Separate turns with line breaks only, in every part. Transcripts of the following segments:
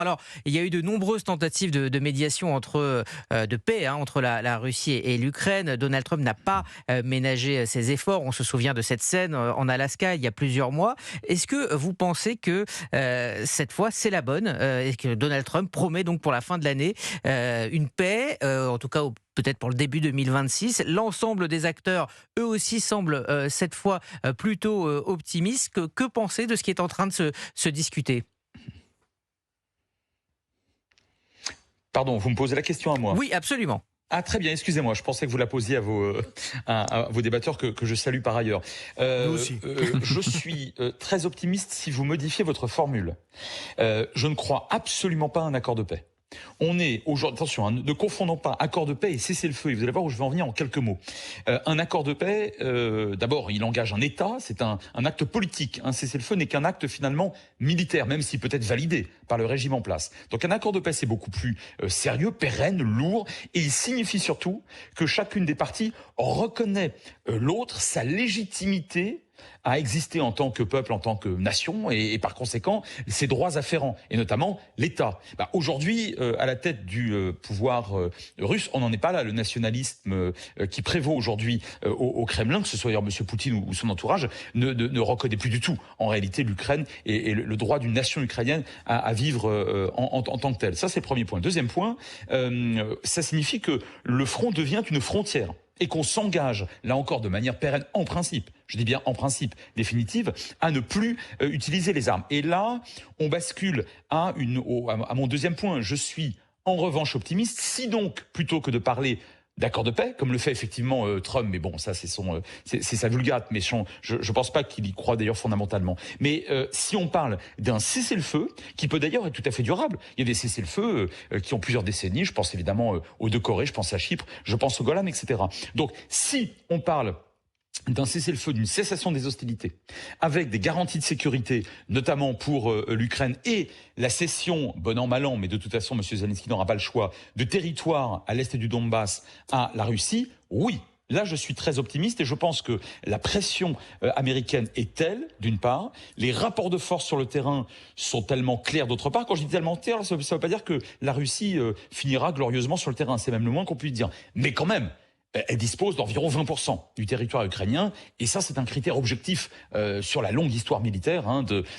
Alors, il y a eu de nombreuses tentatives de médiation de paix entre la Russie et l'Ukraine. Donald Trump n'a pas ménagé ses efforts. On se souvient de cette scène en Alaska il y a plusieurs mois. Est-ce que vous pensez que cette fois c'est la bonne et que Donald Trump promet donc pour la fin de l'année une paix, en tout cas peut-être pour le début 2026. L'ensemble des acteurs, eux aussi, semblent cette fois plutôt optimistes. Que penser de ce qui est en train de se discuter?
Pardon, vous me posez la question à moi?
Oui, absolument.
Ah très bien, excusez-moi, je pensais que vous la posiez à vos débatteurs que je salue par ailleurs.
Nous aussi.
Je suis très optimiste si vous modifiez votre formule. Je ne crois absolument pas à un accord de paix. On est aujourd'hui, attention, hein, ne confondons pas accord de paix et cessez-le-feu. Et vous allez voir où je vais en venir en quelques mots. Un accord de paix, d'abord, il engage un État, c'est un acte politique. Un cessez-le-feu n'est qu'un acte finalement militaire, même s'il peut être validé par le régime en place. Donc un accord de paix, c'est beaucoup plus sérieux, pérenne, lourd, et il signifie surtout que chacune des parties reconnaît l'autre, sa légitimité à exister en tant que peuple, en tant que nation, et par conséquent ses droits afférents, et notamment l'État. Aujourd'hui, à la tête du pouvoir russe, on n'en est pas là. Le nationalisme qui prévaut aujourd'hui au Kremlin, que ce soit d'ailleurs M. Poutine ou son entourage, ne reconnaît plus du tout en réalité l'Ukraine et le droit d'une nation ukrainienne à vivre en tant que telle. Ça, c'est le premier point. Deuxième point, ça signifie que le front devient une frontière et qu'on s'engage, là encore de manière pérenne, en principe, je dis bien en principe, définitive, à ne plus utiliser les armes. Et là, on bascule à mon deuxième point. Je suis en revanche optimiste. Si donc, plutôt que de parler d'accord de paix, comme le fait effectivement Trump, mais bon, ça c'est sa vulgate, mais je pense pas qu'il y croit d'ailleurs fondamentalement. Mais si on parle d'un cessez-le-feu, qui peut d'ailleurs être tout à fait durable, il y a des cessez-le-feu qui ont plusieurs décennies, je pense évidemment aux deux Corées, je pense à Chypre, je pense au Golan, etc. Donc si on parle d'un cessez-le-feu, d'une cessation des hostilités, avec des garanties de sécurité, notamment pour l'Ukraine, et la cession, bon an, mal an, mais de toute façon, M. Zelensky n'aura pas le choix, de territoire à l'est du Donbass à la Russie, oui. Là, je suis très optimiste et je pense que la pression américaine est telle, d'une part, les rapports de force sur le terrain sont tellement clairs, d'autre part. Quand je dis tellement clair, ça ne veut pas dire que la Russie finira glorieusement sur le terrain, c'est même le moins qu'on puisse dire. Mais quand même, elle dispose d'environ 20% du territoire ukrainien, et ça c'est un critère objectif sur la longue histoire militaire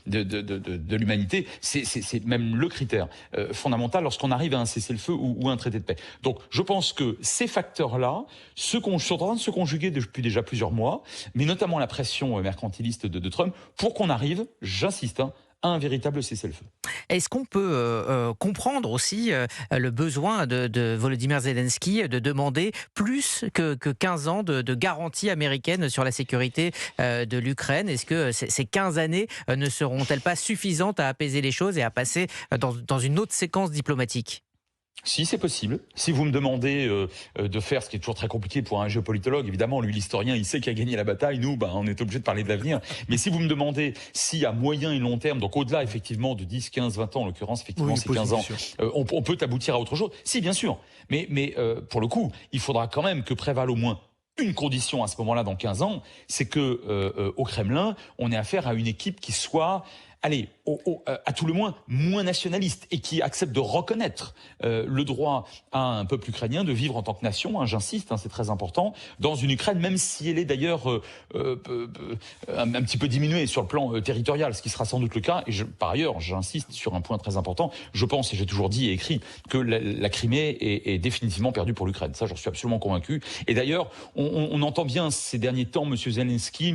de l'humanité. C'est même le critère fondamental lorsqu'on arrive à un cessez-le-feu ou un traité de paix. Donc je pense que ces facteurs-là sont en train de se conjuguer depuis déjà plusieurs mois, mais notamment la pression mercantiliste de Trump, pour qu'on arrive, j'insiste, à un véritable cessez-le-feu.
Est-ce qu'on peut comprendre aussi le besoin de Volodymyr Zelensky de demander plus que 15 ans de garantie américaine sur la sécurité de l'Ukraine? Est-ce que ces 15 années ne seront-elles pas suffisantes à apaiser les choses et à passer dans une autre séquence diplomatique?
Si, c'est possible. Si vous me demandez de faire ce qui est toujours très compliqué pour un géopolitologue, évidemment, lui, l'historien, il sait qui a gagné la bataille. Nous, on est obligé de parler de l'avenir. Mais si vous me demandez si à moyen et long terme, donc au-delà, effectivement, de 10, 15, 20 ans, en l'occurrence, effectivement,
Oui,
c'est 15 ans, on peut aboutir à autre chose. Si, bien sûr. Mais pour le coup, il faudra quand même que prévale au moins une condition à ce moment-là, dans 15 ans, c'est que au Kremlin, on ait affaire à une équipe qui soit, allez, à tout le moins, moins nationaliste et qui accepte de reconnaître le droit à un peuple ukrainien de vivre en tant que nation, j'insiste, c'est très important, dans une Ukraine, même si elle est d'ailleurs un petit peu diminuée sur le plan territorial, ce qui sera sans doute le cas. Et par ailleurs, j'insiste sur un point très important, je pense, et j'ai toujours dit et écrit, que la Crimée est définitivement perdue pour l'Ukraine. Ça, j'en suis absolument convaincu. Et d'ailleurs, on entend bien ces derniers temps M. Zelensky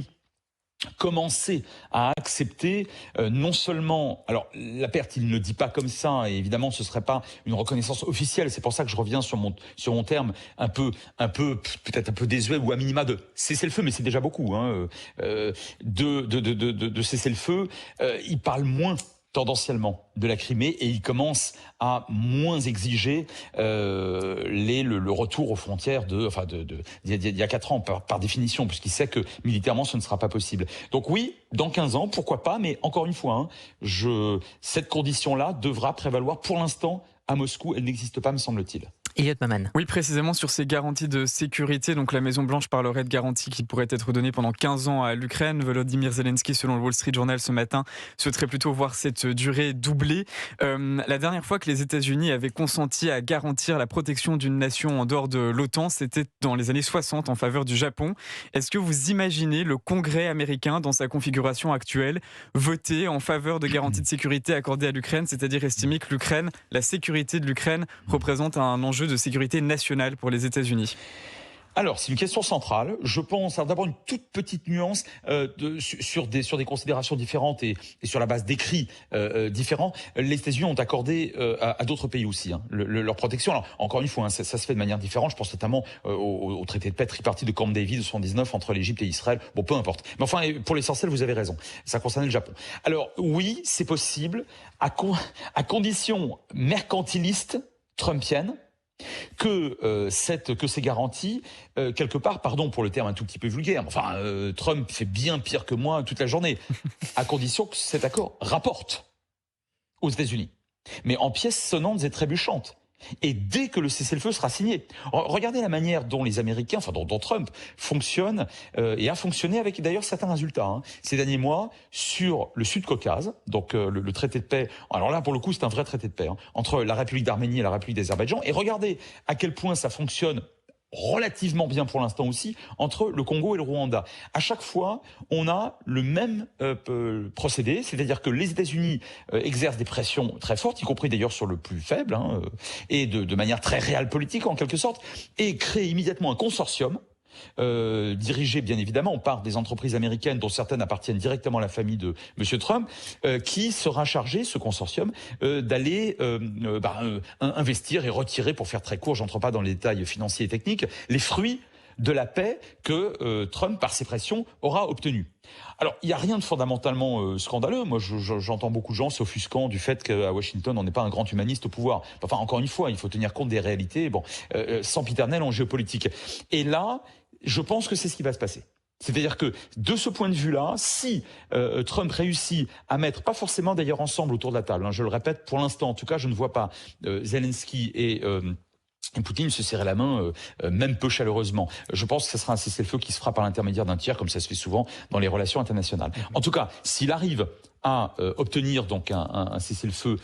commencer à accepter non seulement, alors la perte il ne le dit pas comme ça, et évidemment ce serait pas une reconnaissance officielle, c'est pour ça que je reviens sur mon terme un peu peut-être un peu désuet, ou à minima de cesser le feu, mais c'est déjà beaucoup de cesser le feu. Il parle moins tendanciellement de la Crimée, et il commence à moins exiger le retour aux frontières d'il y a 4 ans, par définition, puisqu'il sait que militairement ce ne sera pas possible. Donc oui, dans 15 ans, pourquoi pas, mais encore une fois, cette condition-là devra prévaloir. Pour l'instant, à Moscou, elle n'existe pas, me semble-t-il.
Elliot Maman.
Oui, précisément sur ces garanties de sécurité. Donc la Maison-Blanche parlerait de garanties qui pourraient être données pendant 15 ans à l'Ukraine. Volodymyr Zelensky, selon le Wall Street Journal ce matin, souhaiterait plutôt voir cette durée doublée. La dernière fois que les États-Unis avaient consenti à garantir la protection d'une nation en dehors de l'OTAN, c'était dans les années 60 en faveur du Japon. Est-ce que vous imaginez le Congrès américain, dans sa configuration actuelle, voter en faveur de garanties de sécurité accordées à l'Ukraine, c'est-à-dire estimer que la sécurité de l'Ukraine représente un enjeu de sécurité nationale pour les États-Unis?
Alors, c'est une question centrale. Je pense, alors d'abord une toute petite nuance sur des considérations différentes et sur la base d'écrits différents. Les États-Unis ont accordé à d'autres pays aussi leur protection. Alors, encore une fois, ça se fait de manière différente. Je pense notamment au traité de paix tripartite de Camp David de 79 entre l'Égypte et Israël. Bon, peu importe. Mais enfin, pour l'essentiel, vous avez raison. Ça concernait le Japon. Alors, oui, c'est possible à condition mercantiliste trumpienne que ces garanties, quelque part, pardon pour le terme un tout petit peu vulgaire, enfin, Trump fait bien pire que moi toute la journée, à condition que cet accord rapporte aux États-Unis, mais en pièces sonnantes et trébuchantes. Et dès que le cessez-le-feu sera signé, regardez la manière dont les Américains, enfin dont Trump fonctionne et a fonctionné avec d'ailleurs certains résultats ces derniers mois sur le Sud-Caucase, donc le traité de paix. Alors là, pour le coup, c'est un vrai traité de paix entre la République d'Arménie et la République d'Azerbaïdjan. Et regardez à quel point ça fonctionne relativement bien pour l'instant aussi, entre le Congo et le Rwanda. À chaque fois, on a le même procédé, c'est-à-dire que les États-Unis exercent des pressions très fortes, y compris d'ailleurs sur le plus faible, et de manière très réelle politique en quelque sorte, et créent immédiatement un consortium dirigé bien évidemment par des entreprises américaines dont certaines appartiennent directement à la famille de M. Trump, qui sera chargé, ce consortium, d'aller investir et retirer, pour faire très court, j'entre pas dans les détails financiers et techniques, les fruits de la paix que Trump, par ses pressions, aura obtenue. Alors, il n'y a rien de fondamentalement scandaleux. Moi, j'entends beaucoup de gens s'offusquant du fait qu'à Washington, on n'est pas un grand humaniste au pouvoir. Enfin, encore une fois, il faut tenir compte des réalités, sempiternelles en géopolitique. Et là, je pense que c'est ce qui va se passer. C'est-à-dire que, de ce point de vue-là, si Trump réussit à mettre, pas forcément d'ailleurs ensemble autour de la table, je le répète, pour l'instant, en tout cas, je ne vois pas Zelensky et Poutine se serrer la main, même peu chaleureusement. Je pense que ce sera un cessez-le-feu qui se fera par l'intermédiaire d'un tiers, comme ça se fait souvent dans les relations internationales. En tout cas, s'il arrive à obtenir donc un cessez-le-feu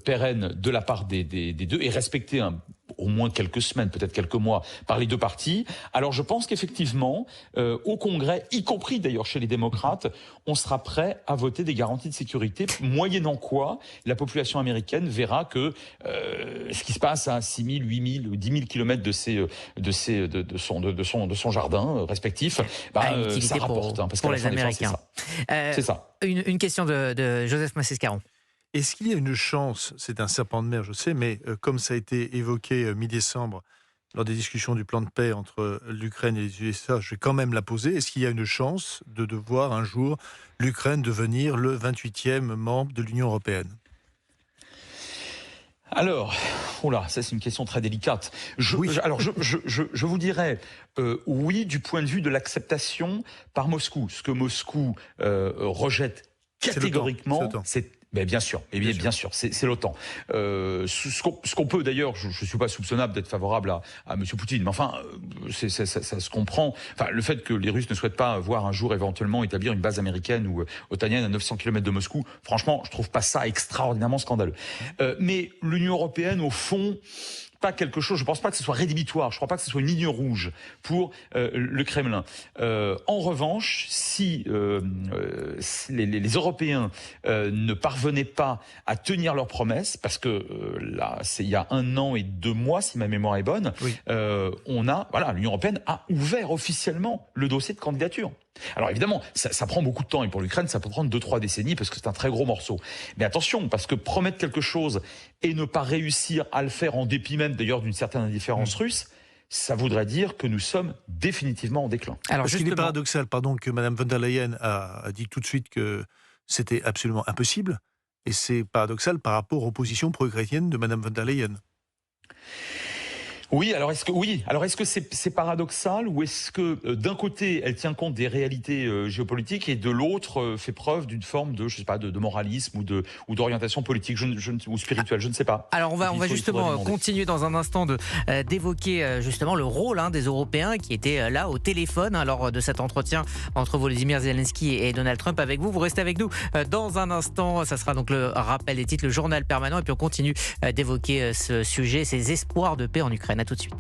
pérenne de la part des deux et respecter au moins quelques semaines, peut-être quelques mois, par les deux parties, alors je pense qu'effectivement, au Congrès, y compris d'ailleurs chez les démocrates, on sera prêt à voter des garanties de sécurité, moyennant quoi la population américaine verra que ce qui se passe à 6 000, 8 000 ou 10 000 kilomètres de son jardin respectif, ça rapporte. Parce
pour les Américains.
C'est ça.
Une question de Joseph Massescaron.
Est-ce qu'il y a une chance, c'est un serpent de mer, je sais, mais comme ça a été évoqué mi-décembre lors des discussions du plan de paix entre l'Ukraine et les USA, je vais quand même la poser, est-ce qu'il y a une chance de voir un jour l'Ukraine devenir le 28e membre de l'Union européenne ?
Alors, ça c'est une question très délicate. Je vous dirais oui du point de vue de l'acceptation par Moscou. Ce que Moscou rejette catégoriquement, mais bien sûr, c'est l'OTAN. Ce qu'on peut d'ailleurs, je suis pas soupçonnable d'être favorable à M. Poutine, mais enfin, ça se comprend. Enfin, le fait que les Russes ne souhaitent pas voir un jour éventuellement établir une base américaine ou otanienne à 900 km de Moscou, franchement, je trouve pas ça extraordinairement scandaleux. Mais l'Union européenne, au fond, pas quelque chose, je pense pas que ce soit rédhibitoire, je crois pas que ce soit une ligne rouge pour le Kremlin. En revanche, si les Européens ne parvenaient pas à tenir leurs promesses, parce que là, c'est il y a 1 an et 2 mois, si ma mémoire est bonne, oui. L'Union européenne a ouvert officiellement le dossier de candidature. Alors évidemment, ça prend beaucoup de temps et pour l'Ukraine, ça peut prendre 2-3 décennies parce que c'est un très gros morceau. Mais attention, parce que promettre quelque chose et ne pas réussir à le faire en dépit même d'ailleurs d'une certaine indifférence russe, ça voudrait dire que nous sommes définitivement en déclin.
Alors justement, il est paradoxal, que Mme von der Leyen a dit tout de suite que c'était absolument impossible, et c'est paradoxal par rapport aux positions pro-ukrainiennes de Mme von der Leyen.
Oui, alors est-ce que c'est paradoxal ou est-ce que d'un côté elle tient compte des réalités géopolitiques et de l'autre fait preuve d'une forme de je sais pas de moralisme ou d'orientation politique ou spirituelle, je ne sais pas.
Alors on va
Il faudrait
justement
demander.
continuer dans un instant d'évoquer justement le rôle des Européens qui étaient là au téléphone lors de cet entretien entre Volodymyr Zelensky et Donald Trump avec vous. Vous restez avec nous dans un instant. Ça sera donc le rappel des titres, le journal permanent et puis on continue d'évoquer ce sujet, ces espoirs de paix en Ukraine. À tout de suite.